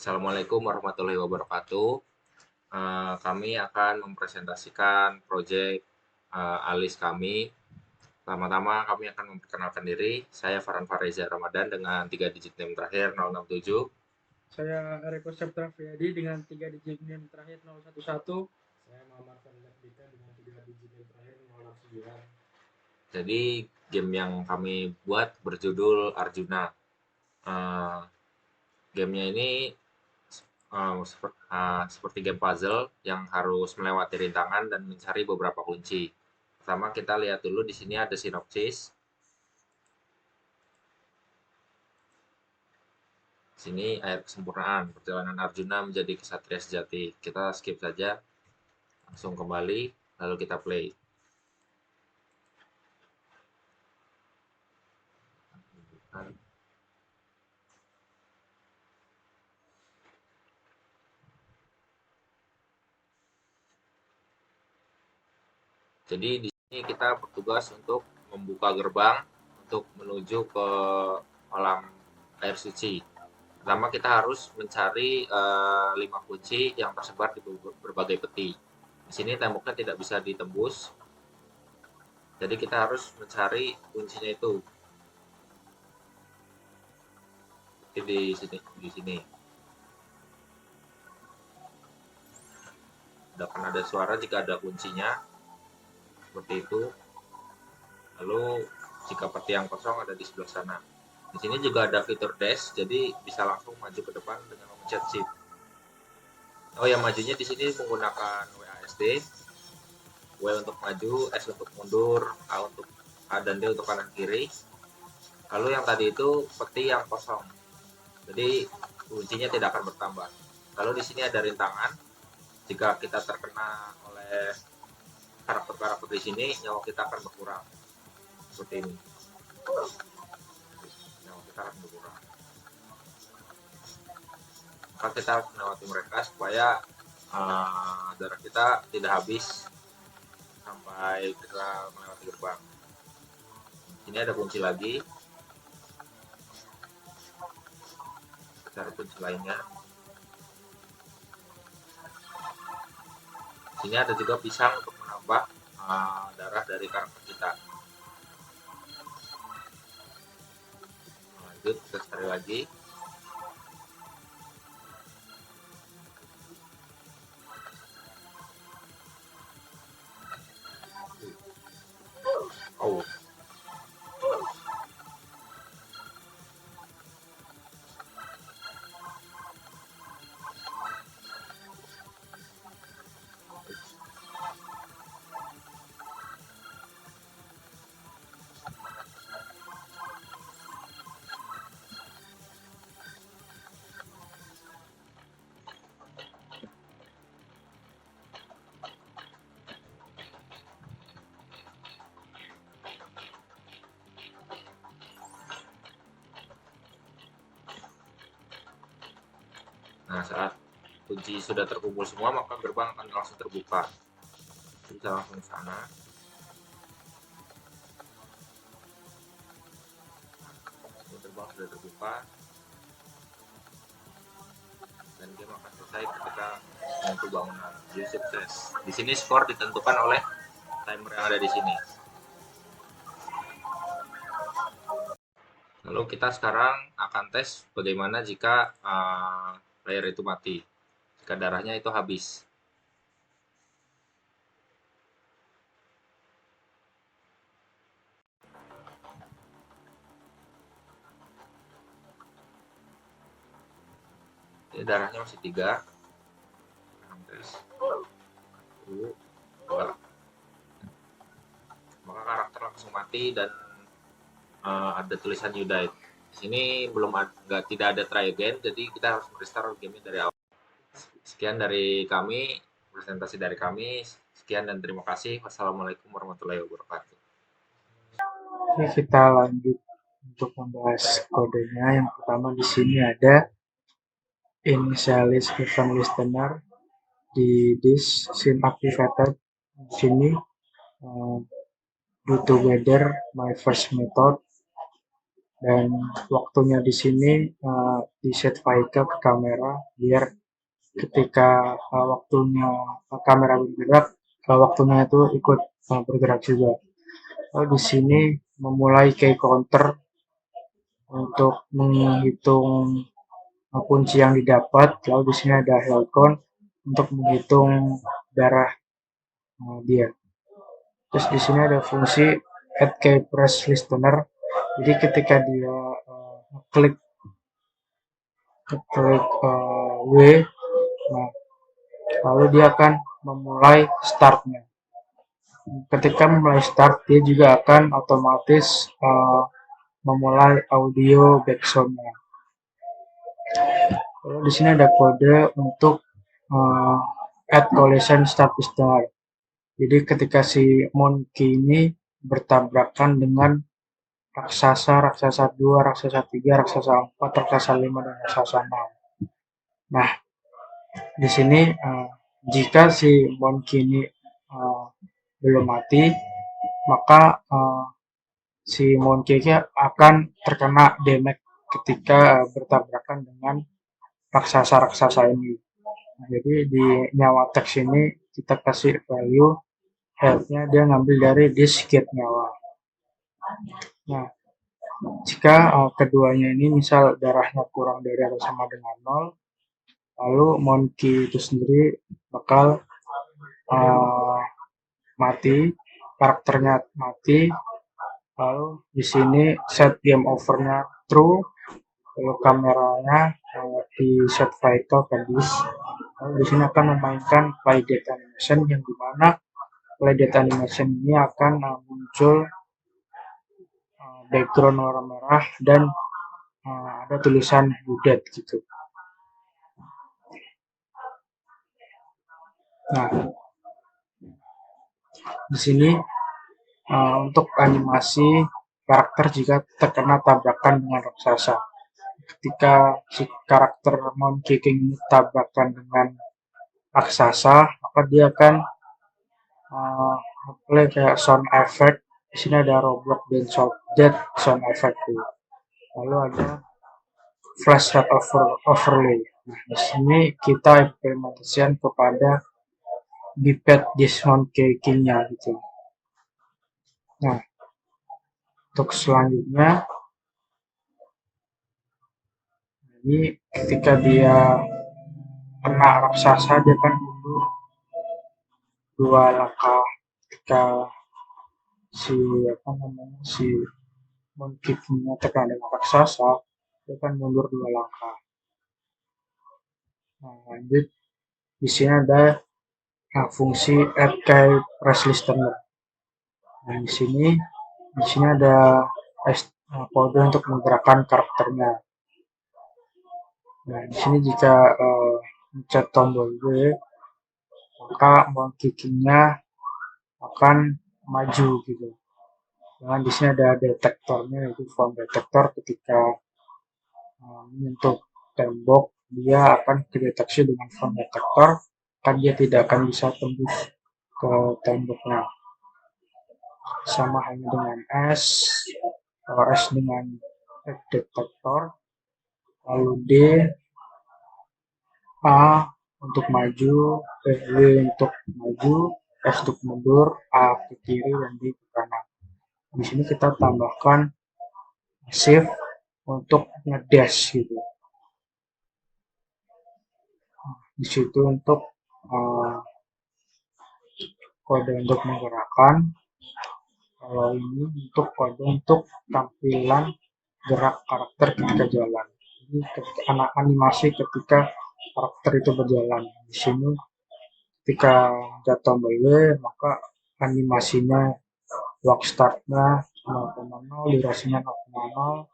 Assalamualaikum warahmatullahi wabarakatuh. Kami akan mempresentasikan proyek ALIS kami. Pertama-tama kami akan memperkenalkan diri. Saya Farhan Fareza Ramadan dengan 3 digit NIM terakhir 067. Saya Eko Septra Friadi dengan 3 digit NIM terakhir 011. Saya Muhammad Ferdinand Dika dengan 3 digit NIM terakhir 069. Jadi game yang kami buat berjudul Arjuna. Gamenya ini seperti game puzzle yang harus melewati rintangan dan mencari beberapa kunci. Pertama kita lihat dulu di sini ada sinopsis. Sini ayat kesempurnaan perjalanan Arjuna menjadi kesatria sejati. Kita skip saja, langsung kembali, lalu kita play. Jadi di sini kita bertugas untuk membuka gerbang untuk menuju ke kolam air suci. Pertama kita harus mencari 5 kunci yang tersebar di berbagai peti. Di sini temboknya tidak bisa ditembus, jadi kita harus mencari kuncinya itu. Di sini. Akan ada suara jika ada kuncinya, seperti itu. Lalu jika peti yang kosong ada di sebelah sana. Di sini juga ada fitur dash, jadi bisa langsung maju ke depan dengan memencet shift. Oh ya, majunya di sini menggunakan WASD. W untuk maju, S untuk mundur, A dan D untuk kanan kiri. Lalu yang tadi itu peti yang kosong, jadi kuncinya tidak akan bertambah. Lalu di sini ada rintangan. Jika kita terkena oleh karakter-karakter di sini, nyawa kita akan berkurang. Seperti ini. Nyawa kita akan berkurang. Maka kita harus melewati mereka supaya darah kita tidak habis sampai kita melewati gerbang. Ini ada kunci lagi. Kita cari kunci lainnya. Sini ada juga pisang untuk menambah darah dari karakter kita. Lanjut, kita cari lagi. Oh. Nah, saat kunci sudah terkumpul semua, maka gerbang akan langsung terbuka. Kita langsung ke sana. Gerbang sudah terbuka. Dan game akan selesai ketika menyentuh bangunan. Jadi sukses. Di sini skor ditentukan oleh timer yang ada di sini. Lalu kita sekarang akan tes bagaimana jika player itu mati, jika darahnya itu habis. Ini darahnya masih 3. Tes. 1, 2. Maka karakter langsung mati dan ada tulisan you died. Di sini tidak ada try again, jadi kita harus restart game dari awal. Sekian dari kami, presentasi dari kami. Sekian dan terima kasih. Wassalamualaikum warahmatullahi wabarakatuh. Oke, kita lanjut untuk membahas kodenya. Yang pertama di sini ada initialize event listener di this scene activated. Di sini do together my first method. dan waktunya di sini di set vehicle ke kamera biar ketika waktunya kamera bergerak, waktunya itu ikut bergerak juga. Lalu di sini memulai key counter untuk menghitung kunci yang didapat. Lalu di sini ada health count untuk menghitung darah dia. Terus di sini ada fungsi add key press listener. Jadi ketika dia klik W, nah, lalu dia akan memulai startnya. Ketika memulai start, dia juga akan otomatis memulai audio backsound-nya. Lalu di sini ada kode untuk add collision start listener. Jadi ketika si monkey ini bertabrakan dengan raksasa 2, raksasa 3, raksasa 4, raksasa 5, dan raksasa 6. Nah, di sini jika si monkey ini belum mati, maka si monkey akan terkena damage ketika bertabrakan dengan raksasa-raksasa ini. Nah, jadi di nyawa teks ini kita kasih value health-nya dia ngambil dari diskit nyawa. Nah, jika keduanya ini misal darahnya kurang dari atau sama dengan 0, lalu monkey itu sendiri bakal mati, karakternya mati. Lalu di sini set game over-nya true, lalu kameranya di set vehicle ke disk. Lalu di sini akan memainkan play date animation, yang dimana play date animation ini akan muncul background warna merah dan ada tulisan dead gitu. Nah, di sini untuk animasi karakter jika terkena tabrakan dengan raksasa. Ketika si karakter Monkey King ini tabrakan dengan raksasa, maka dia akan play kayak sound effect. Di sini ada Roblox dan Dead sound effect. Lalu ada flash rate overlay. Nah, di sini kita implementasikan kepada biped disk Monkey King-nya gitu. Nah, untuk selanjutnya, jadi ketika dia kena raksasa, dia akan mundur 2 langkah. Ketika si monkey king-nya terkena dengan raksasa, dia akan mundur 2 langkah. Nah, lanjut di sini ada fungsi add key press listener. Nah, di sini ada kode untuk menggerakkan karakternya. Nah, di sini jika mencet tombol W, maka monkey king-nya akan maju gitu. Dan di sini ada detektornya, yaitu form detektor. Ketika menyentuh tembok, dia akan terdeteksi dengan form detektor, kan dia tidak akan bisa tembus ke temboknya. Sama halnya dengan S, S dengan detektor, lalu D, A untuk maju, W untuk maju, S untuk mundur, A ke kiri, dan D ke kanan. Di sini kita tambahkan shift untuk ngedash gitu. Di situ untuk kode untuk menggerakkan. Kalau ini untuk kode untuk tampilan gerak karakter ketika jalan. Ini animasi ketika karakter itu berjalan. Di sini ketika mencet tombol W, maka animasinya walk startnya 0,0, durasinya 0,0,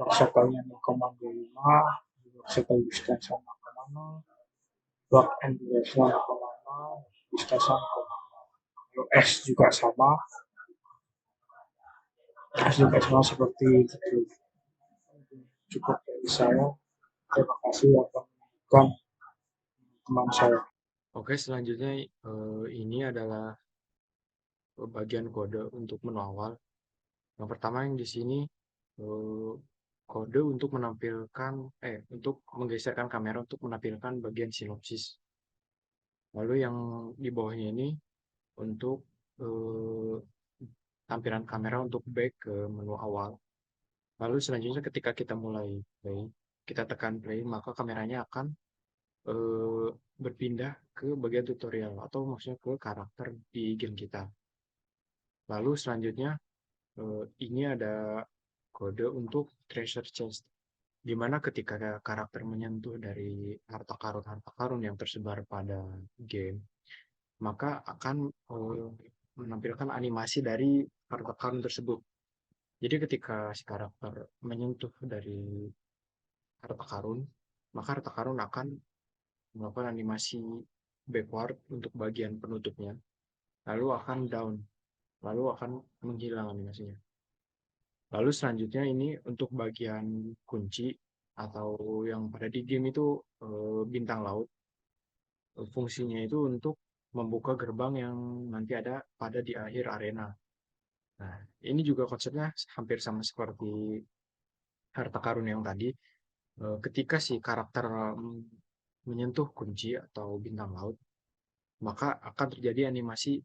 walk settle-nya 0,25, walk settle distance 0,0, walk and duration 0,0, distance 0,0. Lalu S juga sama. S juga sama seperti itu. Cukup dari saya. Terima kasih atas menonton teman saya. Oke, selanjutnya ini adalah bagian kode untuk menu awal. Yang pertama yang di sini eh, kode untuk menampilkan untuk menggeserkan kamera untuk menampilkan bagian sinopsis. Lalu yang di bawahnya ini untuk eh, tampilan kamera untuk back ke menu awal. Lalu selanjutnya ketika kita mulai play, kita tekan play, maka kameranya akan eh, berpindah ke bagian tutorial atau maksudnya ke karakter di game kita. Lalu selanjutnya ini ada kode untuk treasure chest, di mana ketika karakter menyentuh dari harta karun yang tersebar pada game, maka akan menampilkan animasi dari harta karun tersebut. Jadi ketika si karakter menyentuh dari harta karun, maka harta karun akan melakukan animasi backward untuk bagian penutupnya, lalu akan down, lalu akan menghilang animasinya. Lalu selanjutnya ini untuk bagian kunci atau yang pada di game itu bintang laut. Fungsinya itu untuk membuka gerbang yang nanti ada pada di akhir arena. Nah, ini juga konsepnya hampir sama seperti harta karun yang tadi. Ketika si karakter menyentuh kunci atau bintang laut, maka akan terjadi animasi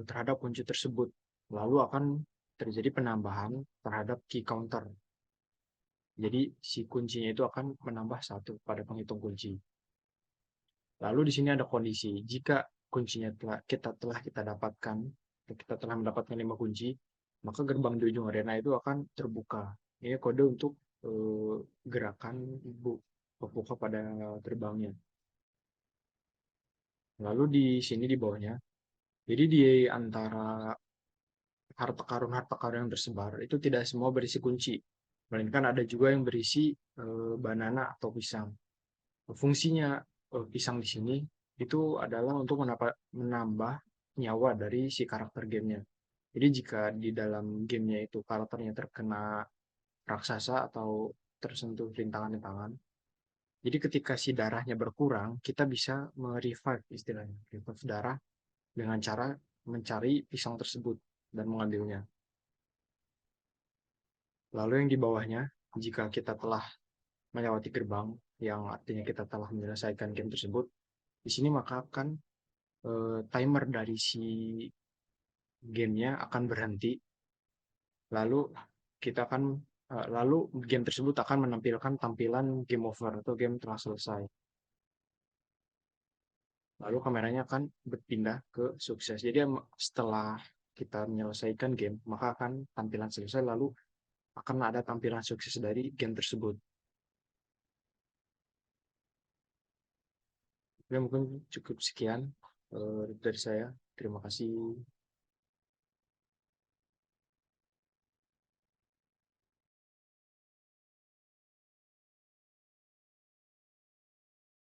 terhadap kunci tersebut. Lalu akan terjadi penambahan terhadap key counter. Jadi si kuncinya itu akan menambah satu pada penghitung kunci. Lalu di sini ada kondisi, jika kuncinya kita dapatkan, kita telah mendapatkan 5 kunci, maka gerbang di ujung arena itu akan terbuka. Ini kode untuk gerakan membuka pada gerbangnya. Lalu di sini di bawahnya, jadi di antara harta karun yang tersebar itu tidak semua berisi kunci, melainkan ada juga yang berisi banana atau pisang. Fungsinya pisang di sini itu adalah untuk menambah nyawa dari si karakter gamenya. Jadi jika di dalam gamenya itu karakternya terkena raksasa atau tersentuh rintangan-rintangan, jadi ketika si darahnya berkurang, kita bisa merevive istilahnya, revive darah dengan cara mencari pisang tersebut dan mengambilnya. Lalu yang di bawahnya, jika kita telah melewati gerbang, yang artinya kita telah menyelesaikan game tersebut, di sini maka akan timer dari si gamenya akan berhenti, lalu kita akan lalu game tersebut akan menampilkan tampilan game over atau game telah selesai. Lalu kameranya akan berpindah ke sukses. Jadi setelah kita menyelesaikan game, maka akan tampilan selesai, lalu akan ada tampilan sukses dari game tersebut. Ya, mungkin cukup sekian dari saya. Terima kasih.